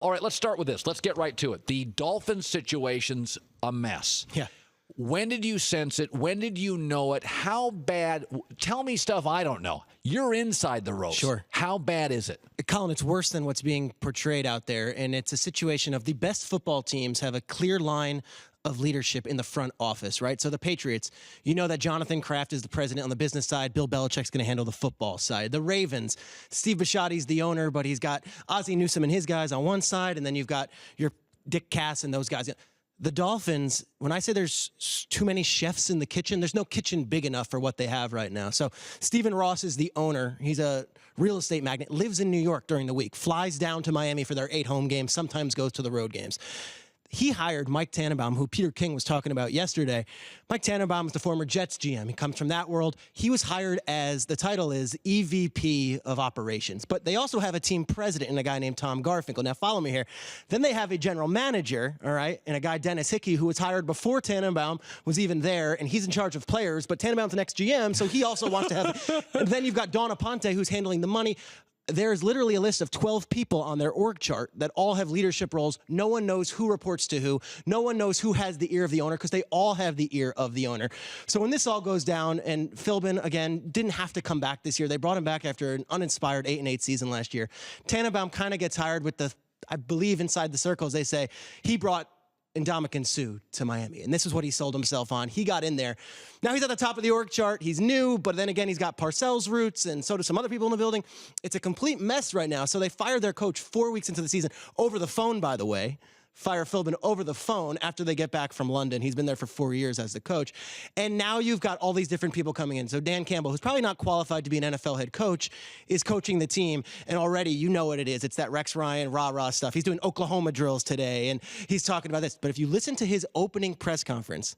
All right, let's start with this. Let's get right to it. The Dolphins situation's a mess. Yeah. When did you sense it? When did you know it? How bad? Tell me stuff I don't know. You're inside the ropes. Sure. How bad is it? Colin, it's worse than what's being portrayed out there, and it's a situation of the best football teams have a clear line of leadership in the front office, right? So the Patriots, you know that Jonathan Kraft is the president on the business side. Bill Belichick's going to handle the football side. The Ravens, Steve Bisciotti's the owner, but he's got Ozzie Newsome and his guys on one side, and then you've got your Dick Cass and those guys. The Dolphins, when I say there's too many chefs in the kitchen, there's no kitchen big enough for what they have right now. So Stephen Ross is the owner. He's a real estate magnate, lives in New York during the week, flies down to Miami for their 8 home games, sometimes goes to the road games. He hired Mike Tannenbaum, who Peter King was talking about yesterday. Mike Tannenbaum is the former Jets GM. He comes from that world. He was hired as, the title is EVP of Operations. But they also have a team president and a guy named Tom Garfinkel. Now, follow me here. Then they have a general manager, all right, and a guy, Dennis Hickey, who was hired before Tannenbaum was even there, and he's in charge of players, but Tannenbaum's the next GM, so he also wants to have... And then you've got Dawn Aponte, who's handling the money. There's literally a list of 12 people on their org chart that all have leadership roles. No one knows who reports to who. No one knows who has the ear of the owner because they all have the ear of the owner. So when this all goes down, and Philbin, again, didn't have to come back this year. They brought him back after an uninspired 8-8 season last year. Tannenbaum kind of gets hired with the, I believe inside the circles, they say, he brought Ndamukong Suh to Miami. And this is what he sold himself on. He got in there. Now he's at the top of the org chart. He's new, but then again, he's got Parcells roots, and so do some other people in the building. It's a complete mess right now. So they fired their coach 4 weeks into the season, over the phone, by the way. Fire Philbin over the phone after they get back from London. He's been there for 4 years as the coach. And now you've got all these different people coming in. So Dan Campbell, who's probably not qualified to be an NFL head coach, is coaching the team. And already you know what it is. It's that Rex Ryan rah-rah stuff. He's doing Oklahoma drills today, and he's talking about this. But if you listen to his opening press conference,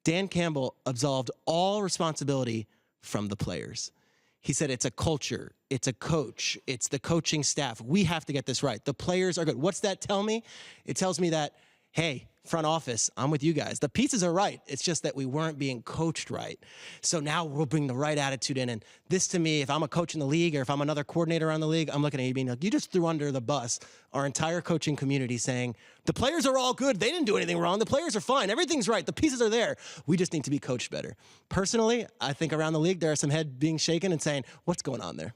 Dan Campbell absolved all responsibility from the players. He said it's a culture, it's a coach, it's the coaching staff. We have to get this right. The players are good. What's that tell me? It tells me that, hey, front office, I'm with you guys. The pieces are right. It's just that we weren't being coached right. So now we'll bring the right attitude in. And this, to me, if I'm a coach in the league or if I'm another coordinator on the league, I'm looking at you being like, you just threw under the bus our entire coaching community saying, the players are all good. They didn't do anything wrong. The players are fine. Everything's right. The pieces are there. We just need to be coached better. Personally, I think around the league, there are some heads being shaken and saying, what's going on there?